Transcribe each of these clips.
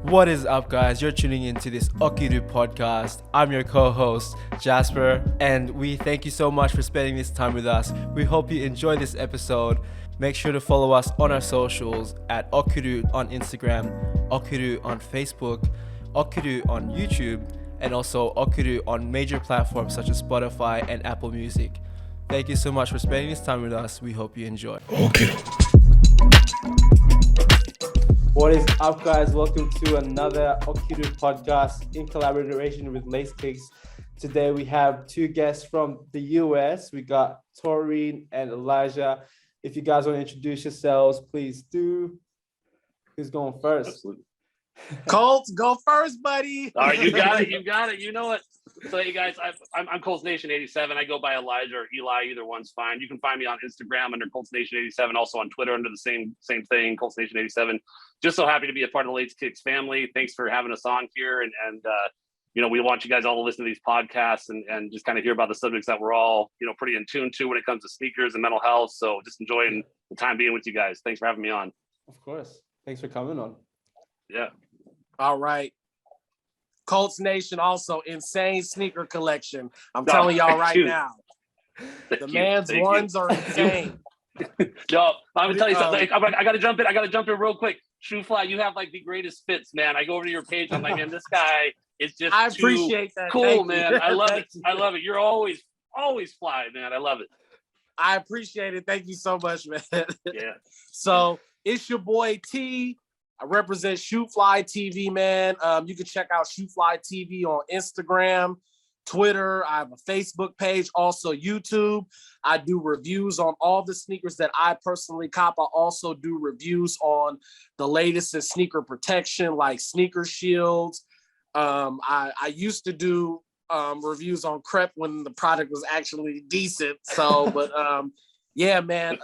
What is up, guys? You're tuning into this Okiru podcast. I'm your co-host, Jasper, and we thank you so much for spending this time with us. We hope you enjoy this episode. Make sure to follow us on our socials at Okiru on Instagram, Okiru on Facebook, Okiru on YouTube, and also Okiru on major platforms such as Spotify and Apple Music. Thank you so much for spending this time with us. We hope you enjoy. Okiru. What is up, guys? Welcome to another Okiru podcast in collaboration with Lace Kicks. Today we have two guests from the US. We got Taureen and Elijah. If you guys want to introduce yourselves, please do. Who's going first? Absolutely. Colts, go first, buddy. All right, you got it. You know it. So, hey guys, I'm Colts Nation 87. I go by Elijah or Eli. Either one's fine. You can find me on Instagram under Colts Nation 87. Also on Twitter under the same thing, Colts Nation 87. Just so happy to be a part of the Lace Kicks family. Thanks for having us on here, and we want you guys all to listen to these podcasts and just kind of hear about the subjects that we're all pretty in tune to when it comes to sneakers and mental health. So just enjoying the time being with you guys. Thanks for having me on. Of course. Thanks for coming on. Yeah. All right. Colts Nation also insane sneaker collection. I'm telling y'all right now. The man's ones are insane. No, I'm gonna tell you something. I gotta jump in real quick. Shoefly, you have like the greatest fits, man. I go over to your page. I'm like, man, this guy is just I appreciate that. Cool, Thank man. you. I love it. I love it. You're always fly, man. I love it. I appreciate it. Thank you so much, man. Yeah. So it's your boy T. I represent Shoefly TV, man. You can check out Shoefly TV on Instagram, Twitter. I have a Facebook page, also YouTube. I do reviews on all the sneakers that I personally cop. I also do reviews on the latest in sneaker protection, like sneaker shields. I used to do reviews on Crep when the product was actually decent. So, but yeah, man,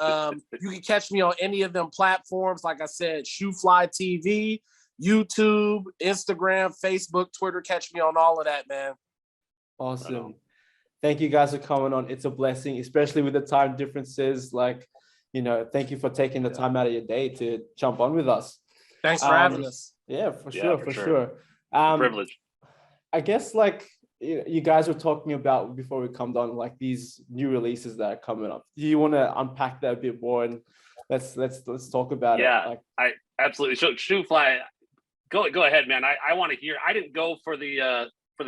you can catch me on any of them platforms. Like I said, Shoefly TV, YouTube, Instagram, Facebook, Twitter. Catch me on all of that, man. Awesome. Thank you guys for coming on. It's a blessing, especially with the time differences. Thank you for taking the time out of your day to jump on with us. Thanks for having us. Yeah, for sure. Privilege. I guess you guys were talking about before we come down, like these new releases that are coming up. Do you want to unpack that a bit more and let's talk about it? Yeah, I absolutely. So Shoefly, go ahead, man. I want to hear. I didn't go for the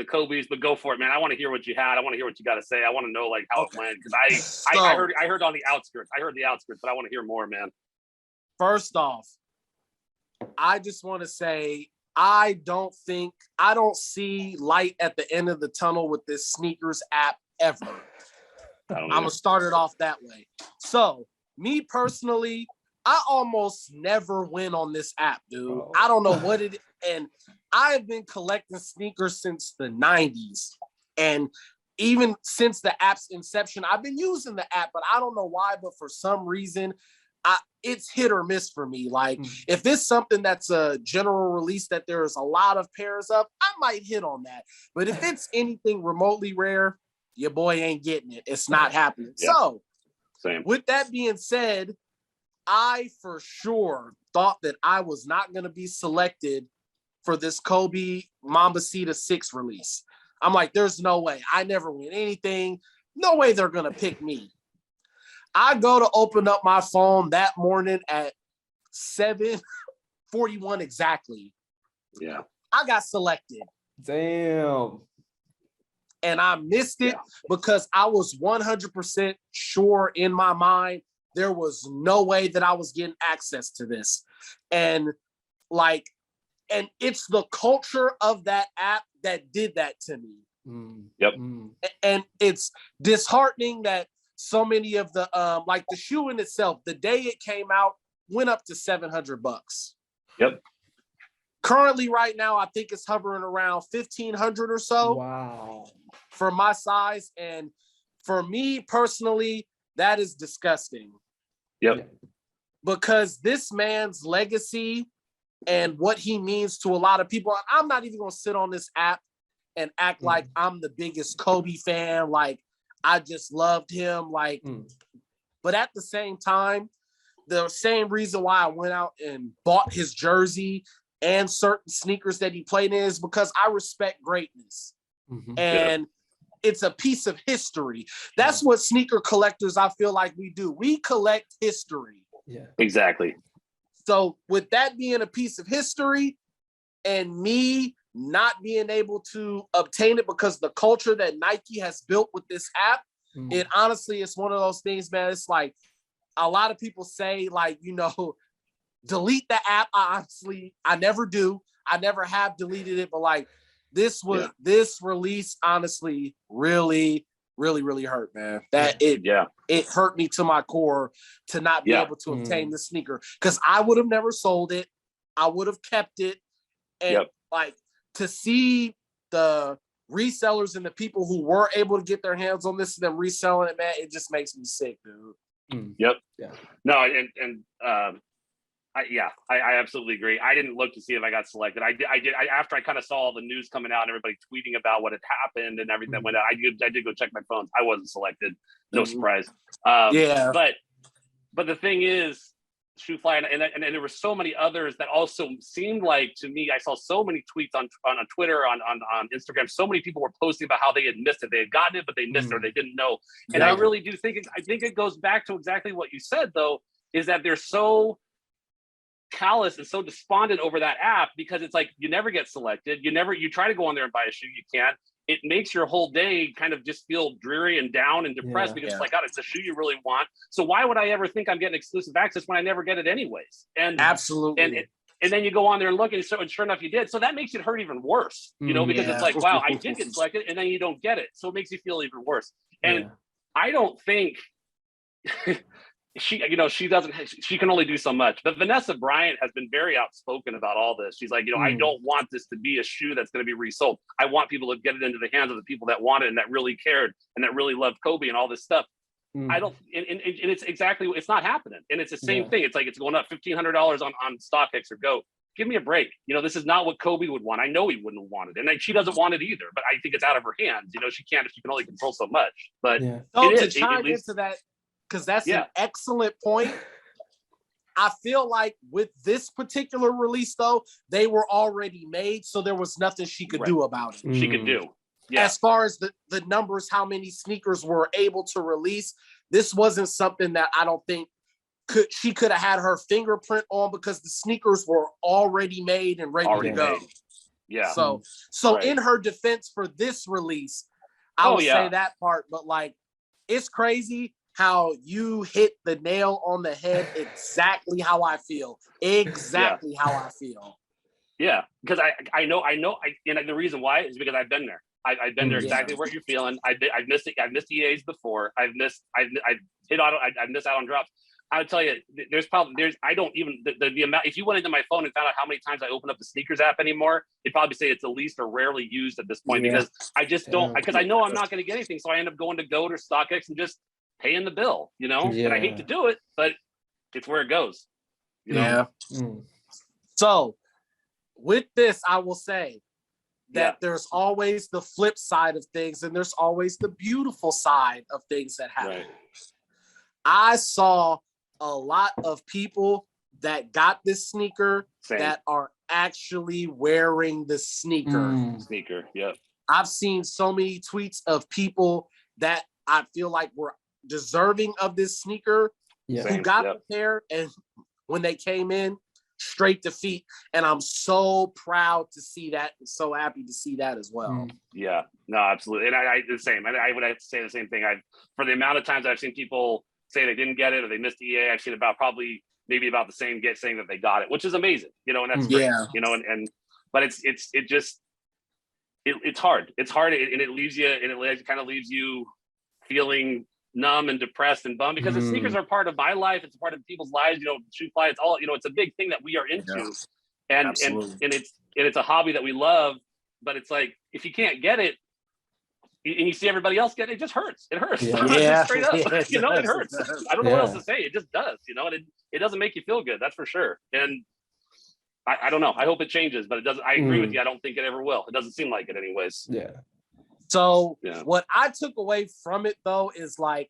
Kobe's, but go for it, man. I want to hear what you had. I want to hear what you got to say. I want to know how it went, because I heard on the outskirts. I heard the outskirts, but I want to hear more, man. First off, I just want to say I don't see light at the end of the tunnel with this sneakers app ever. I'm gonna start it off that way. So me personally, I almost never win on this app, dude. Oh. I don't know what it is. And I've been collecting sneakers since the 90s. And even since the app's inception, I've been using the app, but I don't know why, but for some reason, it's hit or miss for me. If it's something that's a general release that there's a lot of pairs of, I might hit on that. But if it's anything remotely rare, your boy ain't getting it. It's not happening. Yeah. So same. With that being said, I for sure thought that I was not going to be selected for this Kobe Mambacita 6 release. I'm like, there's no way. I never win anything. No way they're going to pick me. I go to open up my phone that morning at 7:41 exactly. Yeah. I got selected. Damn. And I missed it because I was 100% sure in my mind there was no way that I was getting access to this. And it's the culture of that app that did that to me. Yep. And it's disheartening that so many of the the shoe in itself, the day it came out, went up to $700. Yep. Currently, right now, I think it's hovering around $1,500 or so. Wow. For my size, and for me personally, that is disgusting. Yep. Because this man's legacy and what he means to a lot of people, I'm not even gonna sit on this app and act like I'm the biggest Kobe fan. I just loved him. But at the same time, the same reason why I went out and bought his jersey and certain sneakers that he played in is because I respect greatness. Mhm. And it's a piece of history. That's what sneaker collectors, I feel like we do. We collect history. Yeah. Exactly. So with that being a piece of history and me not being able to obtain it because the culture that Nike has built with this app, it honestly is one of those things, man. It's like a lot of people say, like, you know, delete the app. I never do. I never have deleted it, but like this release honestly really hurt, man. That it hurt me to my core to not be able to obtain the sneaker, because I would have never sold it. I would have kept it. And like to see the resellers and the people who were able to get their hands on this and them reselling it, man, it just makes me sick, dude. Yep. Yeah. No, I absolutely agree. I didn't look to see if I got selected. I did. After I kind of saw all the news coming out and everybody tweeting about what had happened and everything that went out, I did go check my phone. I wasn't selected. No surprise. But the thing is, Shoefly and there were so many others that also seemed like, to me, I saw so many tweets on Twitter, on Instagram. So many people were posting about how they had missed it. They had gotten it, but they missed it, or they didn't know. And I really do think it goes back to exactly what you said, though, is that they're so callous and so despondent over that app, because it's like you never get selected. You try to go on there and buy a shoe, you can't. It makes your whole day kind of just feel dreary and down and depressed, because it's like, God, it's a shoe you really want. So why would I ever think I'm getting exclusive access when I never get it anyways? And absolutely. And then you go on there and look, and sure enough, you did. So that makes it hurt even worse, you know, because it's like, wow, I did get selected, and then you don't get it. So it makes you feel even worse. And I don't think she can only do so much. But Vanessa Bryant has been very outspoken about all this. She's like, I don't want this to be a shoe that's going to be resold. I want people to get it into the hands of the people that want it and that really cared and that really loved Kobe and all this stuff. I don't, and it's not happening. And it's the same thing. It's like, it's going up $1,500 on StockX or Go. Give me a break. This is not what Kobe would want. I know he wouldn't have wanted it. And she doesn't want it either, but I think it's out of her hands. she can only control so much, but to chime into that, because that's an excellent point. I feel like with this particular release, though, they were already made, so there was nothing she could do about it. She could do. Yeah. As far as the numbers, how many sneakers were able to release, this wasn't something that I don't think she could have had her fingerprint on, because the sneakers were already made and ready to go. Yeah. So in her defense for this release, I would say that part, but like, it's crazy how you hit the nail on the head. Exactly how I feel. Exactly how I feel. Yeah, because I know, and the reason why is because I've been there. I've been there exactly where you're feeling. I've missed it. I've missed EAs before. I've missed out on drops. I would tell you, I don't even, the amount, if you went into my phone and found out how many times I open up the sneakers app anymore, it'd probably say it's the least or rarely used at this point, because I just don't, because I know I'm not going to get anything. So I end up going to Goat or StockX and just paying the bill, and I hate to do it, but it's where it goes. So with this, I will say that there's always the flip side of things, and there's always the beautiful side of things that happen. Right. I saw a lot of people that got this sneaker that are actually wearing the sneaker. Yep. I've seen so many tweets of people that I feel like were deserving of this sneaker who got the pair, and when they came in, straight to feet. And I'm so proud to see that, and so happy to see that as well. Yeah, no, absolutely. And I the same. I would have to say the same thing. For the amount of times I've seen people say they didn't get it or they missed EA, I've seen maybe about the same saying that they got it, which is amazing, and that's great, but it's hard. It's hard, and it leaves you, and it kind of leaves you feeling numb and depressed and bummed, because the sneakers are part of my life. It's a part of people's lives. Shoe fly. It's all. It's a big thing that we are into, and it's a hobby that we love. But it's like, if you can't get it, and you see everybody else get it, it just hurts. It hurts. Just straight up. It hurts. I don't know what else to say. It just does. And it doesn't make you feel good. That's for sure. And I don't know. I hope it changes, but it doesn't. I agree with you. I don't think it ever will. It doesn't seem like it, anyways. Yeah. So what I took away from it, though, is like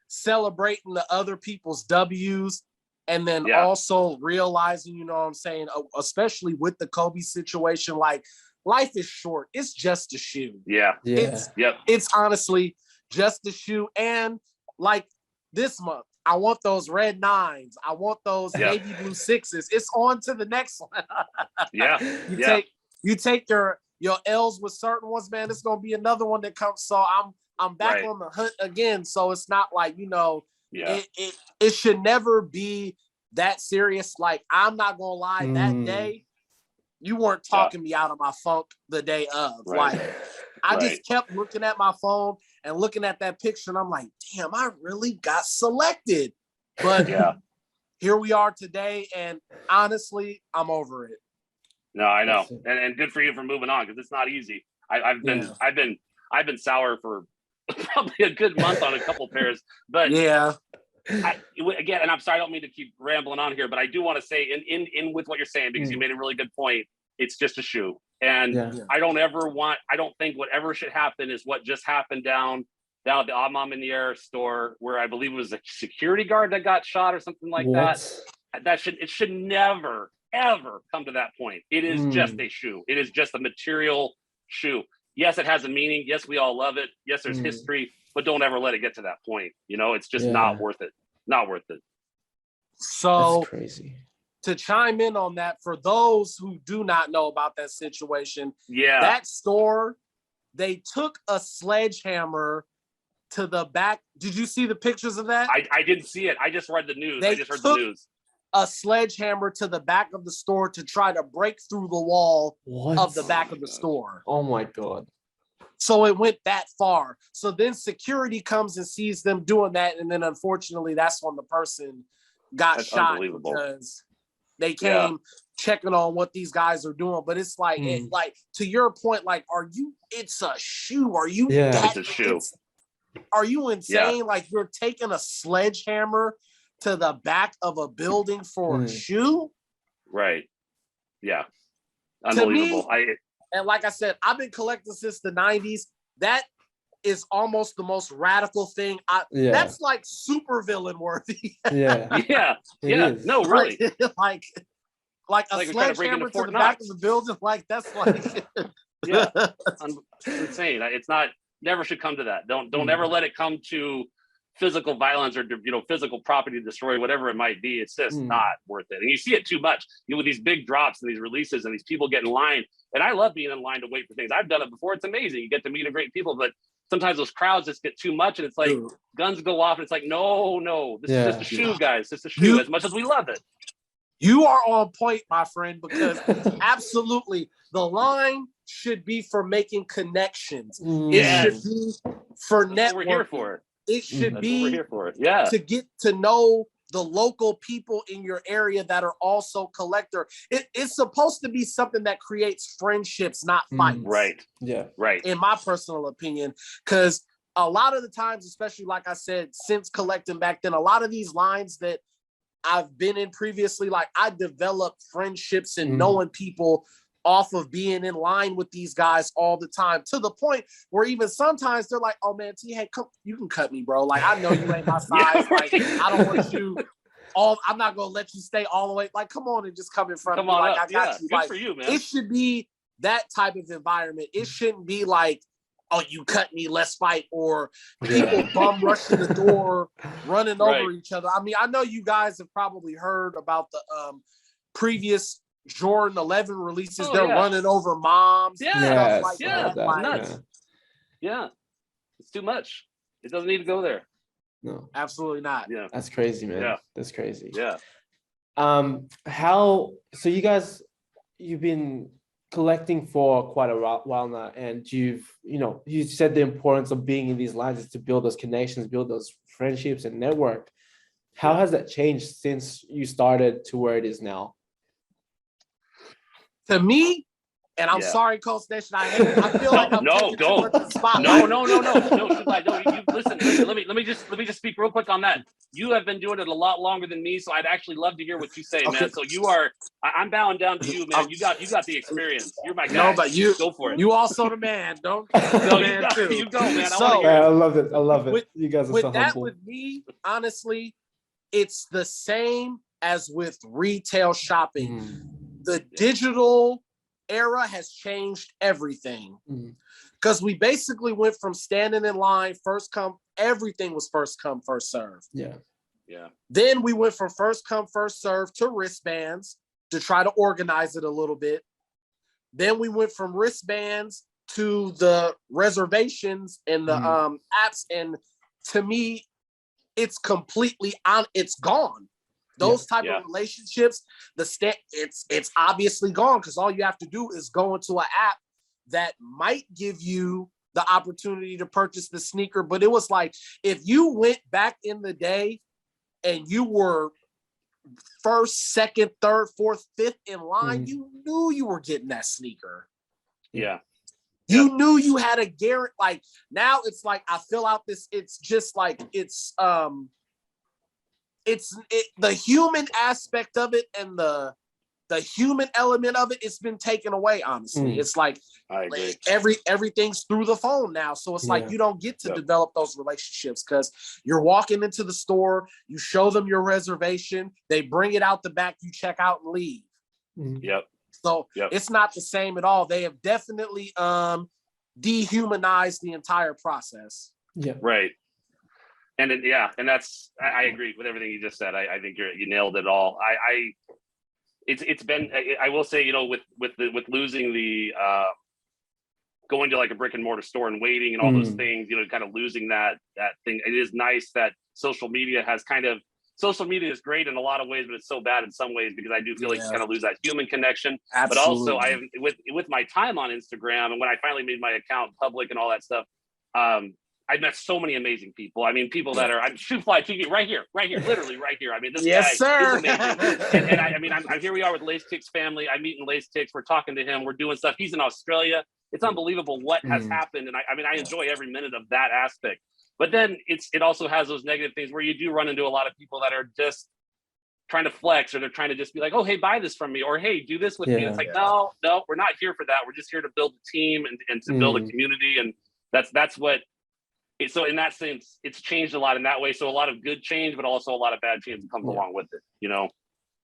celebrating the other people's W's And then also realizing, you know what I'm saying, especially with the Kobe situation, like life is short. It's just a shoe. Yeah. It's honestly just a shoe. And like this month, I want those red 9s. I want those navy blue 6s. It's on to the next one. You take your L's with certain ones, man. It's gonna be another one that comes. So I'm back on the hunt again. So it's not like, you know, it should never be that serious. Like, I'm not gonna lie, that day you weren't talking me out of my funk the day of. Like, I just kept looking at my phone and looking at that picture, and I'm like, damn, I really got selected. But here we are today, and honestly, I'm over it. No, I know, and good for you for moving on, because it's not easy. I've been sour for probably a good month on a couple pairs, but again, and I'm sorry, I don't mean to keep rambling on here, but I do want to say in with what you're saying, because you made a really good point. It's just a shoe, and I don't think whatever should happen is what just happened down at the Menor store, where I believe it was a security guard that got shot or something like that. It should never ever come to that point. It is just a shoe. It is just a material shoe. Yes, it has a meaning. Yes, we all love it. Yes, there's history, but don't ever let it get to that point. You know, it's just not worth it. Not worth it. So that's crazy. To chime in on that, for those who do not know about that situation, that store, they took a sledgehammer to the back. Did you see the pictures of that? I didn't see it. I just read the news. I just heard the news. A sledgehammer to the back of the store to try to break through the wall of the back of the store. Oh my God. So it went that far. So then security comes and sees them doing that. And then unfortunately, that's when the person got shot, because they came checking on what these guys are doing. But it's like, like to your point, like, it's a shoe. Are you, it's a shoe. Are you insane? Like, you're taking a sledgehammer to the back of a building for a shoe? Right. Yeah. Unbelievable. And like I said, I've been collecting since the 90s. That is almost the most radical thing. That's like super villain worthy. Yeah. No, really. like a sledgehammer to the back of the building. Like, that's like it's insane. It's not, never should come to that. Don't ever let it come to physical violence or, you know, physical property destroy, whatever it might be. It's just not worth it. And you see it too much, you know, with these big drops and these releases and these people get in line. And I love being in line to wait for things. I've done it before. It's amazing. You get to meet great people, but sometimes those crowds just get too much, and it's like guns go off, and it's like, no, this is just a shoe, guys. This is a shoe, as much as we love it. You are on point, my friend, because absolutely the line should be for making connections. It should be for networking. We're here for it. It should be we're here for it. Yeah. To get to know the local people in your area that are also collector. It's supposed to be something that creates friendships, not fights. Right. Yeah. Right. In my personal opinion, because a lot of the times, especially like I said, since collecting back then, a lot of these lines that I've been in previously, like, I developed friendships and knowing people off of being in line with these guys all the time, to the point where even sometimes they're like, oh man, hey, come, you can cut me, bro. Like, I know you ain't my size. Like, I don't want you I'm not gonna let you stay all the way. Like, come on and just come in front of me. Like, I got you. Good for you, man. It should be that type of environment. It shouldn't be like, oh, you cut me, let's fight, or people bum rushing the door, running over each other. I mean, I know you guys have probably heard about the previous Jordan 11 releases. They're running over moms. Stuff like that. Like, nuts. Yeah, it's too much. It doesn't need to go there. No, absolutely not. Yeah, that's crazy, man. Yeah, that's crazy. Yeah. So you guys, you've been collecting for quite a while now, and you said the importance of being in these lines is to build those connections, build those friendships and network. How has that changed since you started to where it is now? To me, and I'm sorry, Coach Nation, I feel like I'm taking too much of the spotlight. No. You listen. Let me just speak real quick on that. You have been doing it a lot longer than me, so I'd actually love to hear what you say, man. So I'm bowing down to you, man. You got the experience. You're my guy. No, but you go for it. You also the man. Don't the man too. You go, man. I love it. You guys are with so that, humble. with me, honestly, it's the same as with retail shopping. The digital era has changed everything. Because we basically went from standing in line, first come, everything was first come, first serve. Yeah. Then we went from first come, first serve to wristbands to try to organize it a little bit. Then we went from wristbands to the reservations and the apps. And to me, it's completely on. It's gone. Those type of relationships, it's obviously gone, because all you have to do is go into an app that might give you the opportunity to purchase the sneaker. But it was like, if you went back in the day and you were first, second, third, fourth, fifth in line, you knew you were getting that sneaker. Yeah. You knew you had a guarantee. Like, now it's like, I fill out this, it's just like, the human aspect of it and the human element of it, it's been taken away, honestly. It's like everything's through the phone now. So it's like you don't get to develop those relationships, because you're walking into the store, you show them your reservation, they bring it out the back, you check out and leave. So it's not the same at all. They have definitely dehumanized the entire process. Right. And and that's, I agree with everything you just said. I think you nailed it all. It's been, I will say, with losing the going to like a brick and mortar store and waiting and all those things, kind of losing that thing. It is nice that social media is great in a lot of ways, but it's so bad in some ways, because I do feel like you kind of lose that human connection. Absolutely. But also, I have with my time on Instagram, and when I finally made my account public and all that stuff, I've met so many amazing people. I mean, people that are, I'm Shoe Fly TV right here, literally right here. I mean, this guy is amazing. And I'm here we are with Lace Tick's family. I'm meeting Lace Ticks. We're talking to him. We're doing stuff. He's in Australia. It's unbelievable what has happened. And I enjoy every minute of that aspect. But then it also has those negative things where you do run into a lot of people that are just trying to flex, or they're trying to just be like, oh, hey, buy this from me, or hey, do this with me. It's like, no, we're not here for that. We're just here to build a team and to build a community. And that's what. So in that sense, it's changed a lot in that way. So a lot of good change, but also a lot of bad change that comes along with it,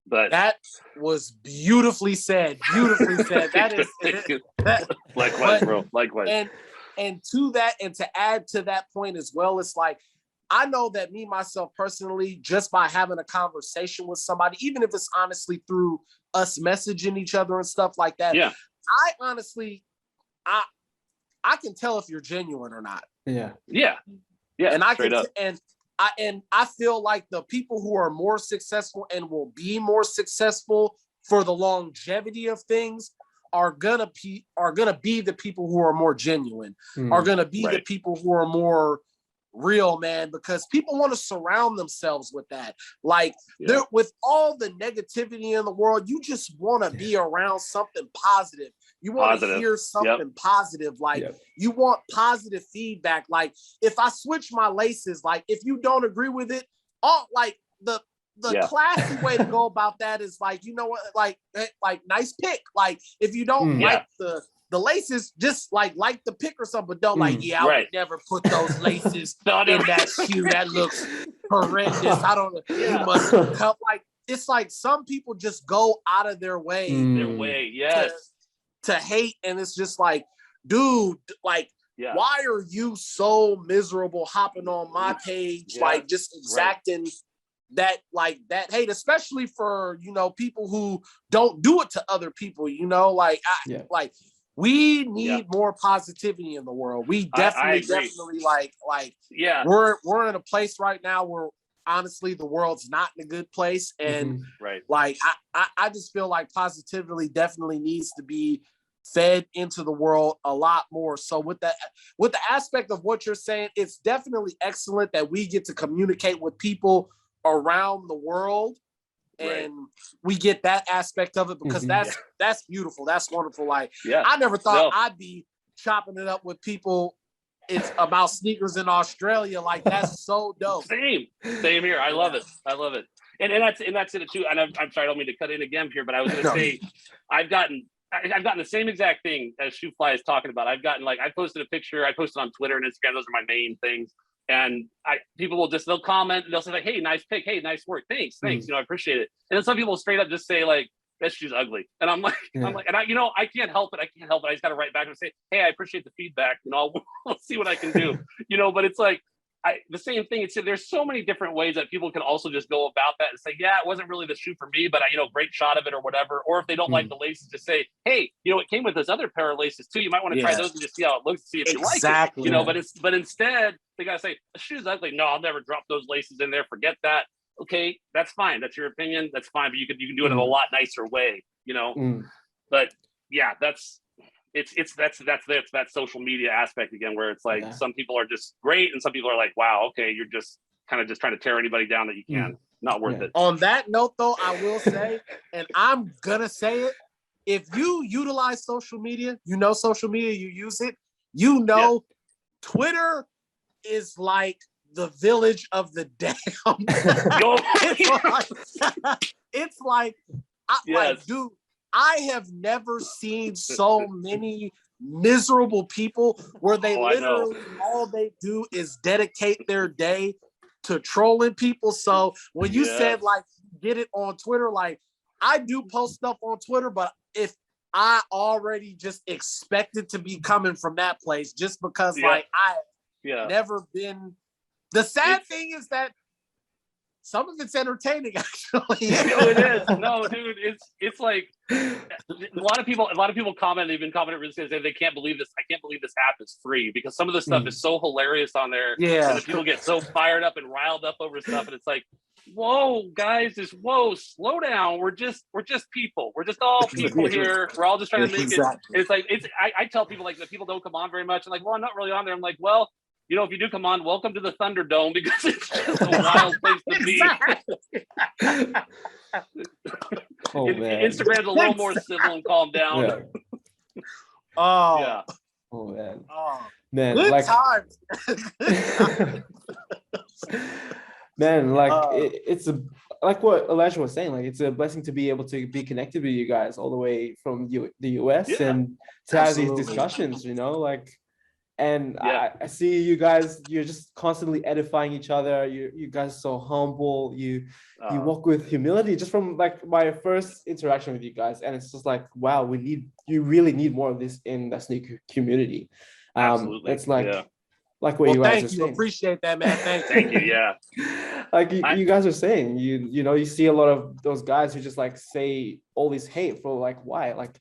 But that was beautifully said. That is likewise, bro. Likewise. And to that, and to add to that point as well, it's like, I know that me, myself personally, just by having a conversation with somebody, even if it's honestly through us messaging each other and stuff like that, I honestly, I can tell if you're genuine or not. Yeah. And I feel like the people who are more successful and will be more successful for the longevity of things are gonna be the people who are more genuine, are gonna be the people who are more real, man, because people want to surround themselves with that. Like, with all the negativity in the world, you just want to be around something positive. You want to hear something positive. Like, you want positive feedback. Like, if I switch my laces, like, if you don't agree with it, the classy way to go about that is like, you know what, like nice pick. Like, if you don't like the laces, just like the pick or something, but don't I would never put those laces in that shoe. That looks horrendous. I don't know. You must help. Like, it's like some people just go out of their way. To hate, and it's just like, dude, like, why are you so miserable hopping on my page, like just exacting that hate, especially for people who don't do it to other people, like we need more positivity in the world. We definitely we're in a place right now where honestly the world's not in a good place, and like I just feel like positivity definitely needs to be fed into the world a lot more. So with the aspect of what you're saying, it's definitely excellent that we get to communicate with people around the world, and we get that aspect of it, because that's beautiful. That's wonderful. Like, I never thought I'd be chopping it up with people. It's about sneakers in Australia. Like, that's so dope. Same here. I love it. And that's it too. And I'm sorry, I don't mean to cut in again here, but I was going to say, I've gotten the same exact thing as Shoe Fly is talking about. I've gotten, like, I posted a picture. I posted on Twitter and Instagram. Those are my main things. And people will they'll comment and they'll say like, hey, nice pick. Hey, nice work. Thanks. I appreciate it. And then some people straight up just say like, that shoe's ugly. And I'm like, and I can't help it. I just got to write back and say, hey, I appreciate the feedback. I'll see what I can do, but it's like, the same thing. There's so many different ways that people can also just go about that and say, yeah, it wasn't really the shoe for me, but great shot of it or whatever. Or if they don't like the laces, just say, hey, it came with this other pair of laces too. You might want to try those and just see how it looks, see if you like it. But instead they gotta say the shoe's ugly. No, I'll never drop those laces in there. Forget that. Okay, that's fine. That's your opinion. That's fine. But you can do it in a lot nicer way. But yeah, that's that social media aspect again, where it's like some people are just great and some people are like, wow, okay, you're just kind of just trying to tear anybody down that you can. Not worth it. On that note, though, I will say, and I'm gonna say it, if you utilize social media, social media, you use it, Twitter is like the village of the damn. It's like, dude, I have never seen so many miserable people where they literally all they do is dedicate their day to trolling people. So when you said like get it on Twitter, like I do post stuff on Twitter, but if I already just expect it to be coming from that place just because like I've never been. The sad thing is that some of it's entertaining, actually. It is. No, dude, it's like a lot of people comment. They've been commenting recently saying they can't believe this. I can't believe this app is free because some of the stuff is so hilarious on there. Yeah, and the people get so fired up and riled up over stuff, and it's like, whoa, guys, slow down. We're just people. We're just all people here. We're all just trying to make it. It's like I tell people like that people don't come on very much. I'm like, well, I'm not really on there. I'm like, well, if you do come on, welcome to the Thunderdome because it's just a wild place to be. Instagram's a little more civil and calm down. Yeah. Oh man. Oh man, good like times. Man, like it's a like what Elijah was saying, like it's a blessing to be able to be connected with you guys all the way from the US and to have these discussions, like. And I see you guys, you're just constantly edifying each other. You guys are so humble. You walk with humility just from like my first interaction with you guys. And it's just like, wow, you really need more of this in the sneaker community. Absolutely. It's like what you guys are saying. Appreciate that, man. Thank you. Yeah. Like you guys are saying, you see a lot of those guys who just like say all this hate for like, why? Like,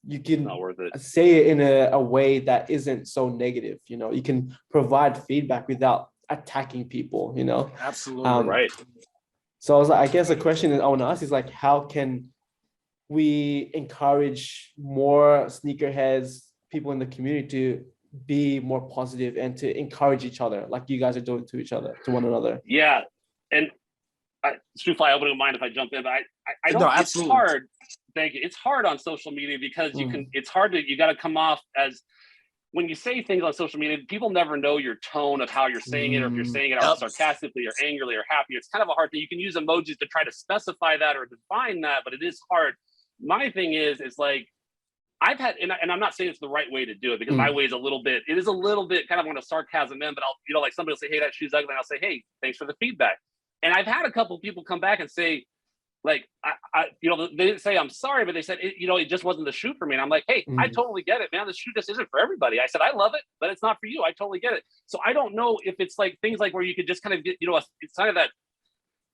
you can say it in a way that isn't so negative. You can provide feedback without attacking people, Absolutely. Right. So I guess the question I want to ask is like, how can we encourage more sneakerheads, people in the community to be more positive and to encourage each other like you guys are doing to one another? Yeah. And Stu-Fly, I wouldn't mind if I jump in, but I don't. No, it's hard. Thank you. It's hard on social media because it's hard you got to come off as when you say things on social media, people never know your tone of how you're saying it, or if you're saying it out sarcastically or angrily or happy. It's kind of a hard thing. You can use emojis to try to specify that or define that, but it is hard. My thing is like, I've had, and I'm not saying it's the right way to do it because my way is it is a little bit kind of on a sarcasm end, but I'll, like somebody will say, hey, that shoe's ugly. And I'll say, hey, thanks for the feedback. And I've had a couple of people come back and say, like, they didn't say I'm sorry, but they said, it just wasn't the shoe for me. And I'm like, hey, I totally get it, man. The shoe just isn't for everybody. I said, I love it, but it's not for you. I totally get it. So I don't know if it's like things like where you could just kind of get, it's kind of that,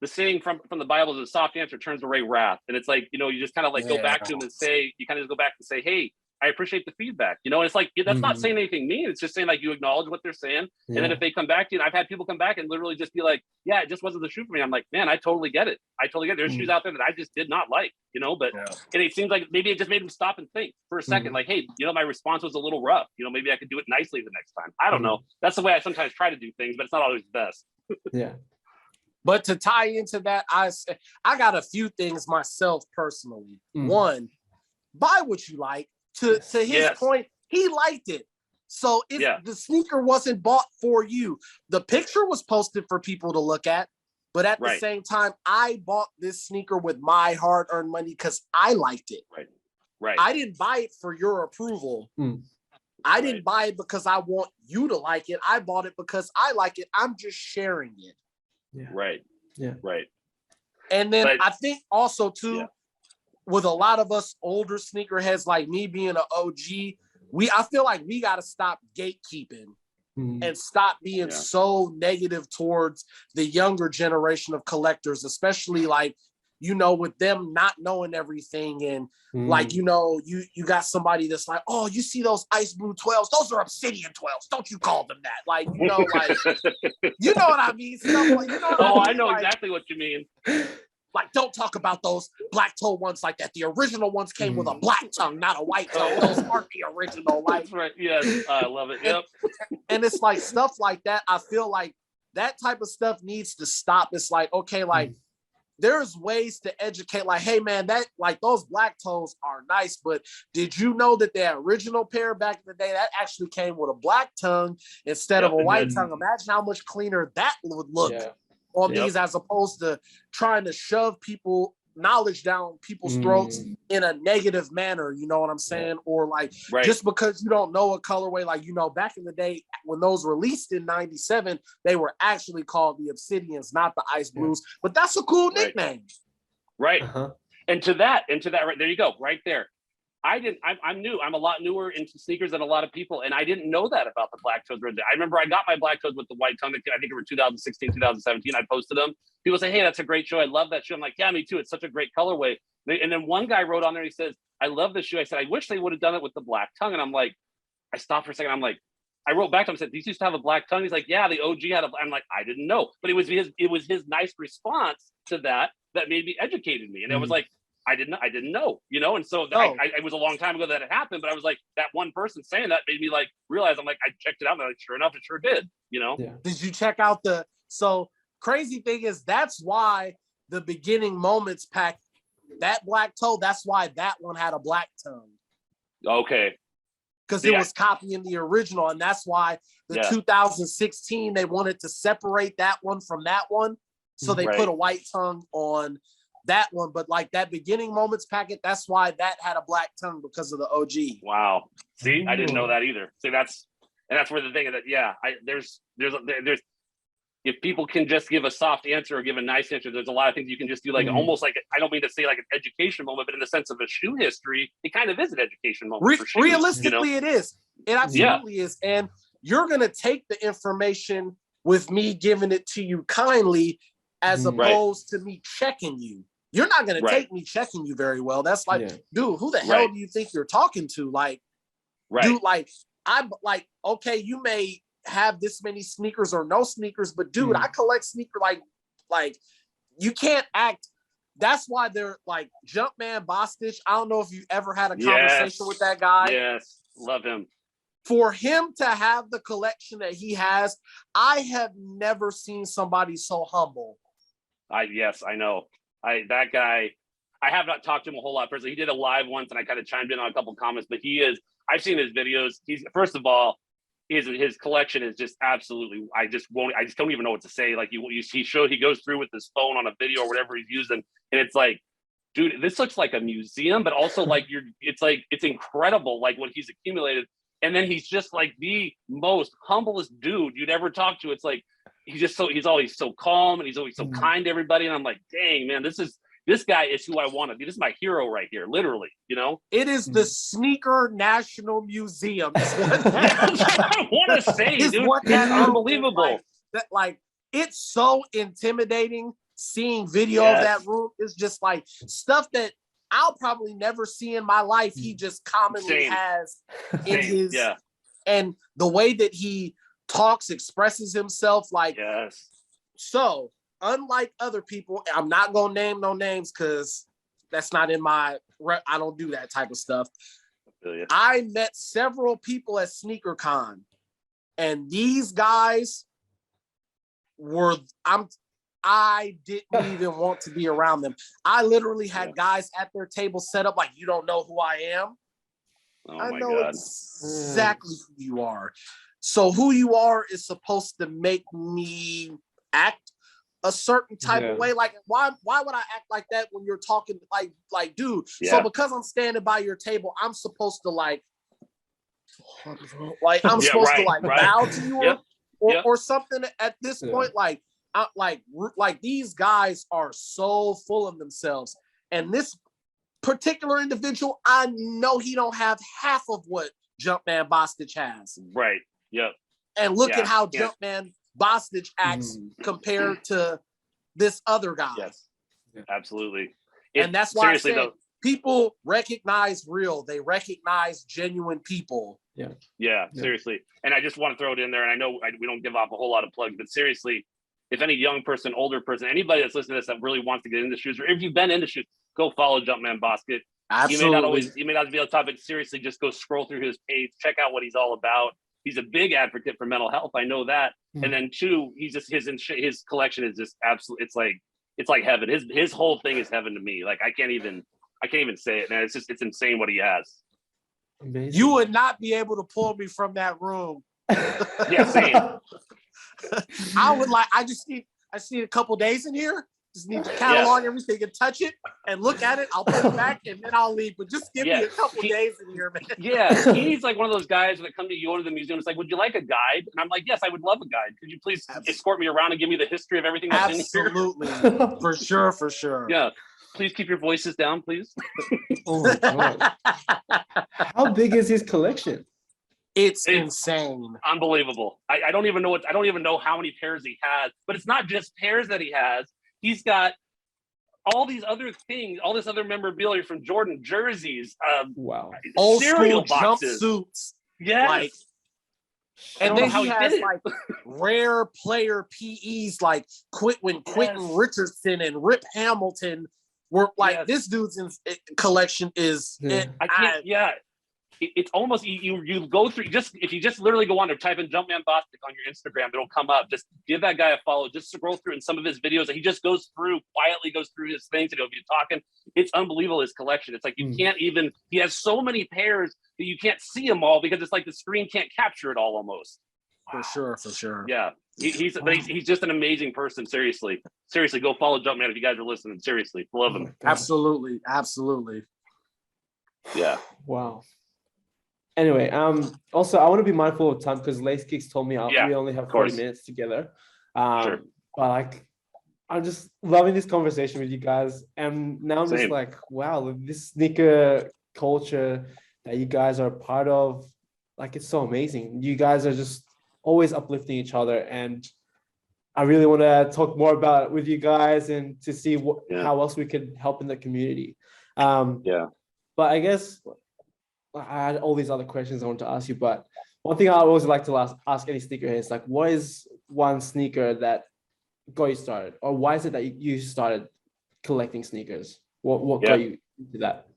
the saying from the Bible is a soft answer turns away wrath. And it's like, you just kind of like go back to them and say, you kind of just go back and say, hey, I appreciate the feedback, and it's like, that's not saying anything mean. It's just saying like, you acknowledge what they're saying. And then if they come back to you, and I've had people come back and literally just be like, yeah, it just wasn't the shoe for me. I'm like, man, I totally get it. There's shoes out there that I just did not like, but and it seems like maybe it just made them stop and think for a second, like, hey, my response was a little rough. Maybe I could do it nicely the next time. I don't know. That's the way I sometimes try to do things, but it's not always the best. Yeah. But to tie into that, I got a few things myself personally. One, buy what you like. To his point, he liked it. So if the sneaker wasn't bought for you, the picture was posted for people to look at. But at the same time, I bought this sneaker with my hard-earned money because I liked it. Right. I didn't buy it for your approval. I didn't buy it because I want you to like it. I bought it because I like it. I'm just sharing it. Yeah. Right. Yeah. Right. And then I think also too, with a lot of us older sneakerheads like me being an OG, I feel like we got to stop gatekeeping and stop being so negative towards the younger generation of collectors, especially like, you know, with them not knowing everything. And like, you know, you got somebody that's like, oh, you see those ice blue 12s? Those are obsidian 12s. Don't you call them that? Like, you know, like, you know what I mean? Stuff like, you know what I mean? I know like, exactly what you mean. Like, don't talk about those black toe ones like that. The original ones came with a black tongue, not a white tongue. Those aren't the original. Like, that's right. Yes, I love it. Yep. And it's like stuff like that. I feel like that type of stuff needs to stop. It's like, okay, like there's ways to educate, like, hey man, that like those black toes are nice, but did you know that the original pair back in the day that actually came with a black tongue instead of a white tongue? Imagine how much cleaner that would look on these, as opposed to trying to shove knowledge down people's throats in a negative manner, you know what I'm saying? Or like, just because you don't know a colorway, like, you know, back in the day when those released in 97, they were actually called the Obsidians, not the Ice Blues, but that's a cool nickname. Right. And to that, right there you go, right there. I'm new. I'm a lot newer into sneakers than a lot of people. And I didn't know that about the black toes. I remember I got my black toes with the white tongue. I think it was 2016, 2017. I posted them. People say, hey, that's a great shoe. I love that shoe. I'm like, yeah, me too. It's such a great colorway. And then one guy wrote on there, he says, I love this shoe. I said, I wish they would have done it with the black tongue. And I'm like, I stopped for a second. I'm like, I wrote back to him and said, these used to have a black tongue. He's like, yeah, the OG had I'm like, I didn't know. But it was his nice response to that maybe educated me. And it was like, I didn't know, you know? And so it was a long time ago that it happened, but I was like, that one person saying that made me like realize, I'm like, I checked it out and like, sure enough, it sure did, you know? Yeah. Did you check out so crazy thing is that's why the beginning moments pack, that black toe, that's why that one had a black tongue. Okay. Because it was copying the original. And that's why the 2016, they wanted to separate that one from that one. So they put a white tongue on that one, but like that beginning moments packet, that's why that had a black tongue, because of the OG. Wow. See, I didn't know that either. See, that's where the thing is that there's if people can just give a soft answer or give a nice answer, there's a lot of things you can just do, like almost like, I don't mean to say like an education moment, but in the sense of a shoe history, it kind of is an education moment for shoes, realistically, you know? It is. It absolutely is. And you're gonna take the information with me giving it to you kindly, as opposed to me checking you. You're not going to take me checking you very well. That's like, dude, who the hell do you think you're talking to? Like, dude, like, I'm like, okay, you may have this many sneakers or no sneakers, but dude, I collect sneakers. Like you can't act. That's why they're like Jumpman Bostic. I don't know if you ever had a conversation with that guy. Yes, love him. For him to have the collection that he has, I have never seen somebody so humble. Yes, I know. That guy, I have not talked to him a whole lot personally. He did a live once and I kind of chimed in on a couple of comments, but I've seen his videos. He's, first of all, his collection is just absolutely, I just don't even know what to say. Like he goes through with his phone on a video or whatever he's using. And it's like, dude, this looks like a museum, but also like it's incredible, like what he's accumulated. And then he's just like the most humblest dude you'd ever talk to. It's like, he's always so calm and he's always so kind to everybody. And I'm like, dang, man, this guy is who I want to be. This is my hero right here, literally, you know? It is the Sneaker National Museum. I want to say, dude, it's unbelievable. It's so intimidating seeing video of that room. It's just like stuff that I'll probably never see in my life. He just commonly has in his, and the way that he talks, expresses himself, like, so unlike other people, I'm not gonna name no names because that's not in my, I don't do that type of stuff. I met several people at SneakerCon, and these guys were, I didn't even want to be around them. I literally had guys at their table set up like, you don't know who I am. I know exactly who you are. So who you are is supposed to make me act a certain type of way. Like, why would I act like that when you're talking like dude? So because I'm standing by your table, I'm supposed to like Like I'm supposed to like bow to you or something at this point. Like these guys are so full of themselves, and this particular individual, I know he don't have half of what Jumpman Bostic has. Right. Yep. And look at how Jumpman Bostic acts compared to this other guy. Yes. Absolutely. And that's why I say people recognize real. They recognize genuine people. Yeah, seriously. And I just want to throw it in there. And I know we don't give off a whole lot of plugs, but seriously, if any young person, older person, anybody that's listening to this that really wants to get into shoes, or if you've been into shoes, go follow Jumpman Bostic. Absolutely. You may not be on top, but seriously, just go scroll through his page, check out what he's all about. He's a big advocate for mental health. I know that. And then two, he's just his collection is just absolute. It's like heaven. His whole thing is heaven to me. Like I can't even say it, man. It's insane what he has. Amazing. You would not be able to pull me from that room. Yeah, same. I just need a couple days in here. Just need to catalog everything and touch it and look at it. I'll put it back and then I'll leave. But just give me a couple days in here, man. Yeah, he's like one of those guys that come to you to the museum. It's like, would you like a guide? And I'm like, yes, I would love a guide. Could you please escort me around and give me the history of everything that's in here? Absolutely, for sure. Yeah, please keep your voices down, please. Oh my God. How big is his collection? It's insane, unbelievable. I don't even know how many pairs he has. But it's not just pairs that he has. He's got all these other things, all this other memorabilia from Jordan jerseys, old cereal school boxes, jumpsuits, yes. And then he has like rare player PEs like Quentin Richardson and Rip Hamilton. Were like this dude's collection is. It's almost you go through if you just literally go on or type in Jumpman Bostic on your Instagram, it'll come up. Just give that guy a follow. Just scroll through in some of his videos. He just quietly goes through his things and he'll be talking. It's unbelievable, his collection. It's like you can't even. He has so many pairs that you can't see them all because it's like the screen can't capture it all almost. For sure. Yeah, he's just an amazing person. Seriously, go follow Jumpman if you guys are listening. Seriously, love him. Absolutely. Yeah. Wow. Anyway, also I want to be mindful of time because Lace Kicks told me we only have 40 minutes together. Sure. But I'm just loving this conversation with you guys, and now I'm just like, wow, this sneaker culture that you guys are part of, like it's so amazing. You guys are just always uplifting each other, and I really want to talk more about it with you guys and to see how else we could help in the community. But I guess I had all these other questions I want to ask you, but one thing I always like to ask any sneakerhead is like, what is one sneaker that got you started, or why is it that you started collecting sneakers? What got you into that?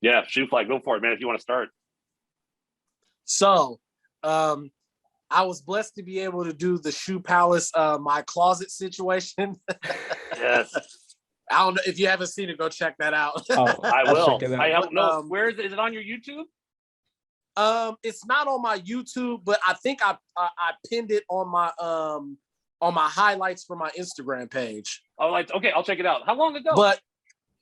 Yeah, Shoe Fly, go for it, man. If you want to start. So, I was blessed to be able to do the Shoe Palace, my closet situation. Yes. I don't know if you haven't seen it, go check that out. Oh, I will. I have no. Where is it? Is it on your YouTube? It's not on my YouTube, but I think I pinned it on my highlights for my Instagram page. Oh, okay, I'll check it out. How long ago?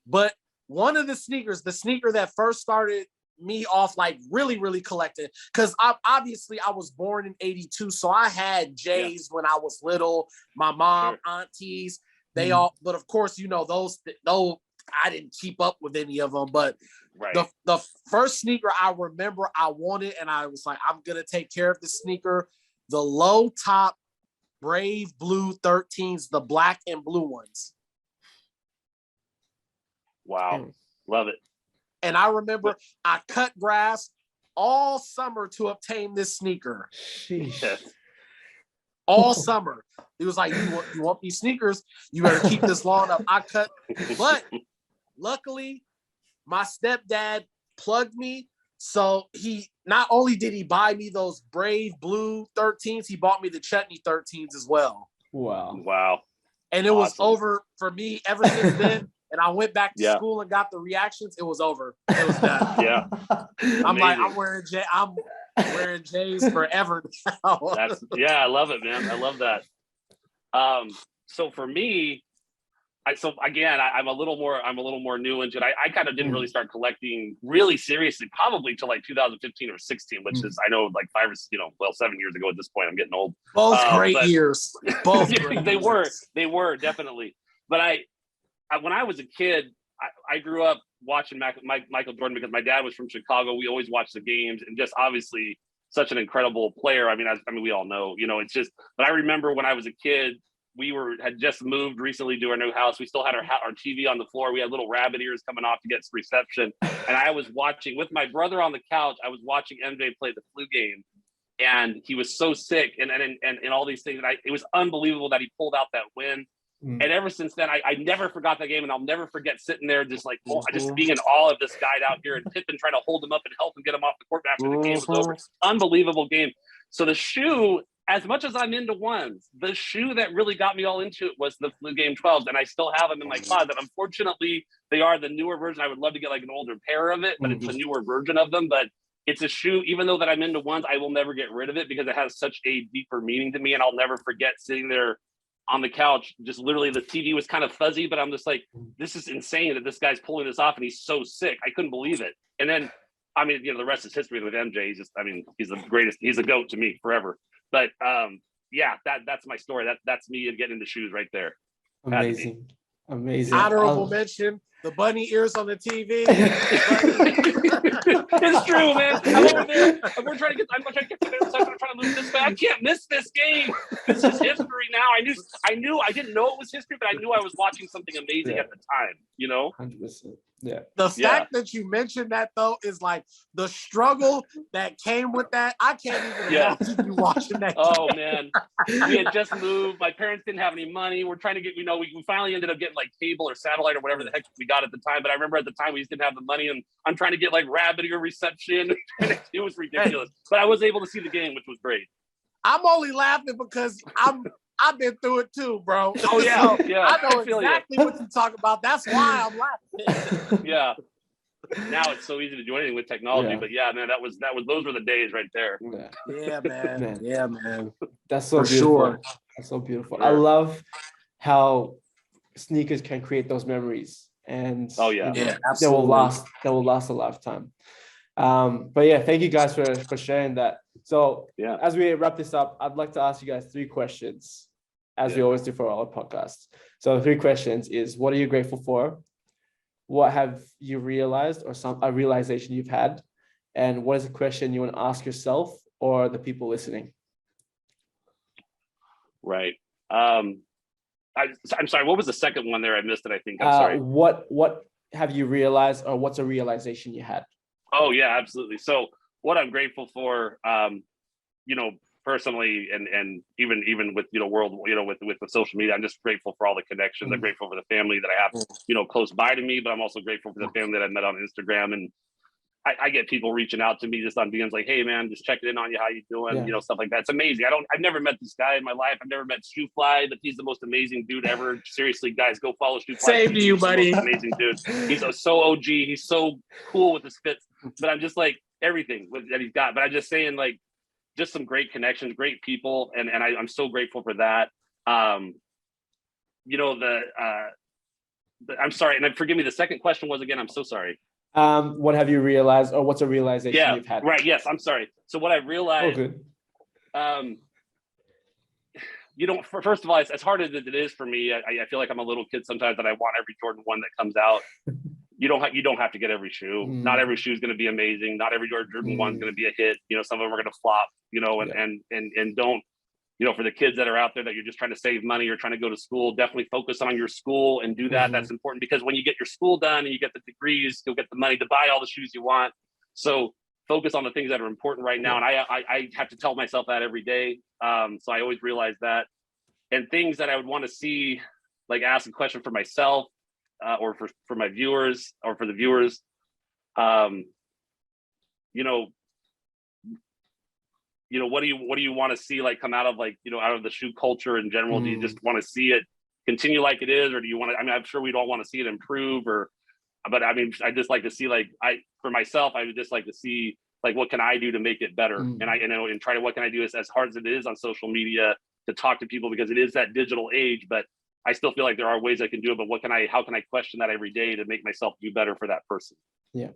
But one of the sneaker that first started me off like really, really collecting, because obviously I was born in '82, so I had J's when I was little. My mom, aunties. They all, but of course, those, I didn't keep up with any of them, but the first sneaker I remember I wanted, and I was like, I'm going to take care of this sneaker, the low top Brave Blue 13s, the black and blue ones. Wow. Love it. And I remember I cut grass all summer to obtain this sneaker. Sheesh. All summer. He was like, you want these sneakers? You better keep this long up. I cut. But luckily, my stepdad plugged me. So he not only did he buy me those Brave Blue 13s, he bought me the Chutney 13s as well. Wow. And it was over for me ever since then. And I went back to school and got the reactions. It was over. It was done. Yeah. I'm wearing J's forever now. I love it, man. I love that. So for me, I'm a little more new into it. I kind of didn't really start collecting really seriously probably till like 2015 or 16, which is I know like 7 years ago at this point. I'm getting old. Both great years. Both great they years. were definitely. But I when I was a kid, I grew up watching Michael Jordan because my dad was from Chicago. We always watched the games, and just obviously such an incredible player. I mean, we all know, it's just. But I remember when I was a kid, we had just moved recently to our new house. We still had our TV on the floor. We had little rabbit ears coming off to get reception, and I was watching with my brother on the couch. I was watching MJ play the flu game, and he was so sick, and all these things. And it was unbelievable that he pulled out that win. And ever since then, I never forgot that game, and I'll never forget sitting there just being in awe of this guy out here, and Pippen trying to hold him up and help him get him off the court after the game was over. Unbelievable game. So the shoe, as much as I'm into ones, the shoe that really got me all into it was the Flu Game 12s, and I still have them in my closet. Unfortunately, they are the newer version. I would love to get like an older pair of it, but it's a newer version of them. But it's a shoe, even though that I'm into ones, I will never get rid of it because it has such a deeper meaning to me, and I'll never forget sitting there on the couch, just literally the TV was kind of fuzzy, but I'm just like, this is insane that this guy's pulling this off and he's so sick. I couldn't believe it. And then, the rest is history with MJ. He's the greatest. He's a GOAT to me forever. But that's my story. That's me getting into shoes right there. Amazing. Honorable mention, the bunny ears on the TV. It's true, man. I'm over there. I'm trying to get to the second. I'm trying to move this way. I can't miss this game. This is history now. I knew. I didn't know it was history, but I knew I was watching something amazing at the time. 100%. Yeah. The fact that you mentioned that though is like the struggle that came with that. I can't even imagine you watching that. Oh man, we had just moved. My parents didn't have any money. We're trying to get, we finally ended up getting like cable or satellite or whatever the heck we got at the time. But I remember at the time we just didn't have the money, and I'm trying to get like rabbit ear reception. It was ridiculous, but I was able to see the game, which was great. I'm only laughing because I've been through it too, bro. Oh yeah, I know exactly what you're talking about. That's why I'm laughing. Yeah. Now it's so easy to do anything with technology, but yeah, man, those were the days right there. Yeah, man. Yeah, man. That's so beautiful. Sure. That's so beautiful. I love how sneakers can create those memories, and absolutely. They will last a lifetime. But yeah, thank you guys for sharing that. So as we wrap this up, I'd like to ask you guys 3 questions, as we always do for our podcasts. So the 3 questions is: what are you grateful for? What have you realized, or a realization you've had? And what is a question you want to ask yourself or the people listening? Right. I'm sorry. What was the second one there? I missed it. I think. I'm sorry. What have you realized, or what's a realization you had? Oh yeah, absolutely. So what I'm grateful for, personally, and even with world, with the social media, I'm just grateful for all the connections. I'm grateful for the family that I have, close by to me, but I'm also grateful for the family that I met on Instagram. And I get people reaching out to me just on DMs like, hey man, just checking in on you, how you doing, stuff like that. It's amazing. I've never met this guy in my life. I've never met Shoefly, but he's the most amazing dude ever. Seriously, guys, go follow Shoefly. Same to you, buddy. Amazing dude. He's so OG. He's so cool with his fits. But I'm just like everything that he's got. But I'm just saying, like, just some great connections, great people, and I'm so grateful for that. I'm sorry, and forgive me. The second question was again. I'm so sorry. What have you realized, or what's a realization you've had? Right. Yes. I'm sorry. So what I realized, first of all, as hard as it is for me, I feel like I'm a little kid sometimes that I want every Jordan 1 that comes out. You don't have to get every shoe. Not every shoe is going to be amazing. Not every Jordan 1 is going to be a hit. Some of them are going to flop, and don't, for the kids that are out there that you're just trying to save money or trying to go to school, definitely focus on your school and do that. That's important, because when you get your school done and you get the degrees, you'll get the money to buy all the shoes you want. So focus on the things that are important right now. And I have to tell myself that every day. So I always realize that. And things that I would want to see, like ask a question for myself, or for my viewers, or for the viewers, what do you want to see, like, come out of, like, out of the shoe culture in general? Do you just want to see it continue like it is, or do you want to, I'm sure we don't want to see it improve, but I just like to see, like, for myself, I would just like to see, like, what can I do to make it better? And and try to, what can I do as hard as it is on social media to talk to people, because it is that digital age, but I still feel like there are ways I can do it, but how can I question that every day to make myself do better for that person? Yeah.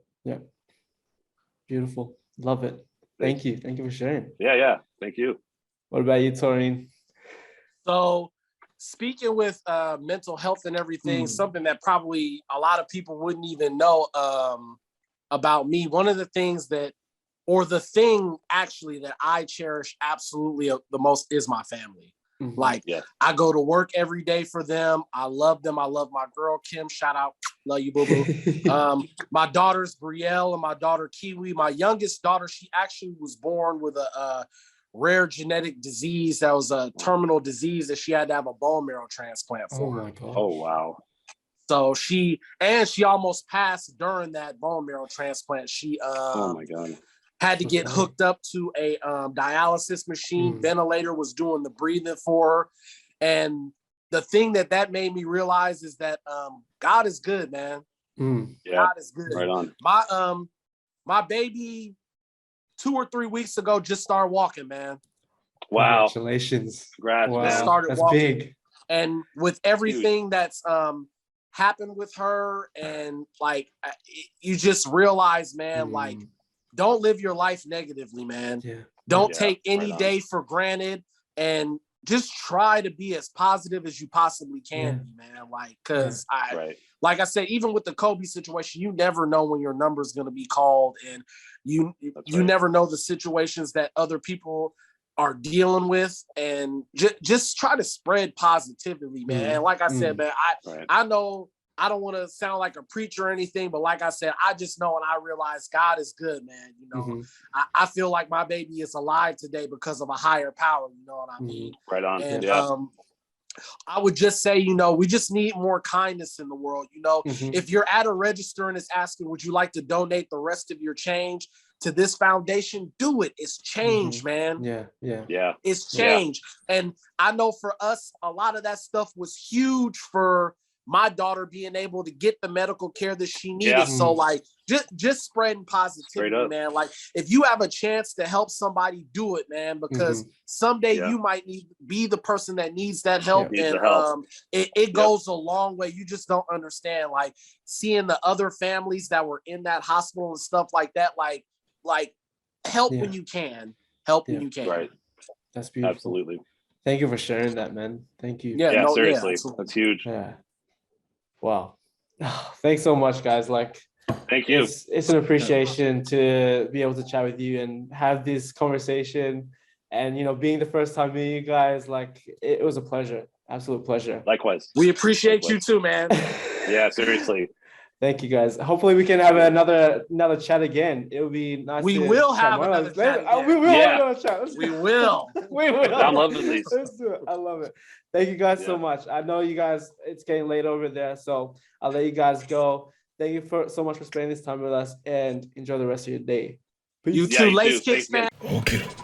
Beautiful. Love it. Thank you for sharing. Yeah. Thank you. What about you, Taureen? So speaking with mental health and everything, something that probably a lot of people wouldn't even know about me. One of the things the thing actually that I cherish absolutely the most is my family. Like, I go to work every day for them. I love them. I love my girl, Kim. Shout out. Love you, boo-boo. My daughters, Brielle and my daughter, Kiwi. My youngest daughter, she actually was born with a rare genetic disease that was a terminal disease that she had to have a bone marrow transplant for. Oh, my God. Oh, wow. So she almost passed during that bone marrow transplant. She oh, my God. had to get hooked up to a dialysis machine. Ventilator was doing the breathing for her. And the thing that made me realize is that God is good, man. Yeah, God is good. Right on. My baby 2 or 3 weeks ago just started walking, man. Wow. Congratulations. Congrats, wow. Just man. started That's walking. big. And with everything that's happened with her, and like you just realize, man, like, don't live your life negatively, man. Don't take any day for granted, and just try to be as positive as you possibly can be, man. Like, because like I said, even with the Kobe situation, you never know when your number is going to be called, and you never know the situations that other people are dealing with, and just try to spread positivity, man. And like I said, man, I know I don't want to sound like a preacher or anything, but like I said, I just know and I realize God is good, man. You know, I feel like my baby is alive today because of a higher power. You know what I mean? Right on. And I would just say, you know, we just need more kindness in the world. You know, if you're at a register and it's asking, would you like to donate the rest of your change to this foundation? Do it. It's change, man. Yeah. It's change. And I know for us, a lot of that stuff was huge for my daughter being able to get the medical care that she needed. So like just spreading positivity, man. Like, if you have a chance to help somebody, do it, man, because someday you might be the person that needs that help. And it goes a long way. You just don't understand, like, seeing the other families that were in that hospital and stuff like that, like help when you can. Help when you can. Right. That's beautiful. Absolutely. Thank you for sharing that, man. Thank you. Yeah, seriously. That's huge. Yeah. Wow. Thanks so much, guys. Like, thank you. It's an appreciation to be able to chat with you and have this conversation. And, you know, being the first time meeting you guys, like, it was a pleasure. Absolute pleasure. Likewise. We appreciate you too, man. Yeah, seriously. Thank you, guys. Hopefully we can have another chat again. It would be nice. We will have another chat. We will have another chat. We will. We will. I love it. Let's do it. I love it. Thank you guys so much. I know you guys, it's getting late over there, so I'll let you guys go. Thank you so much for spending this time with us, and enjoy the rest of your day. Peace. You too, Lace Kicks, man. Okiru.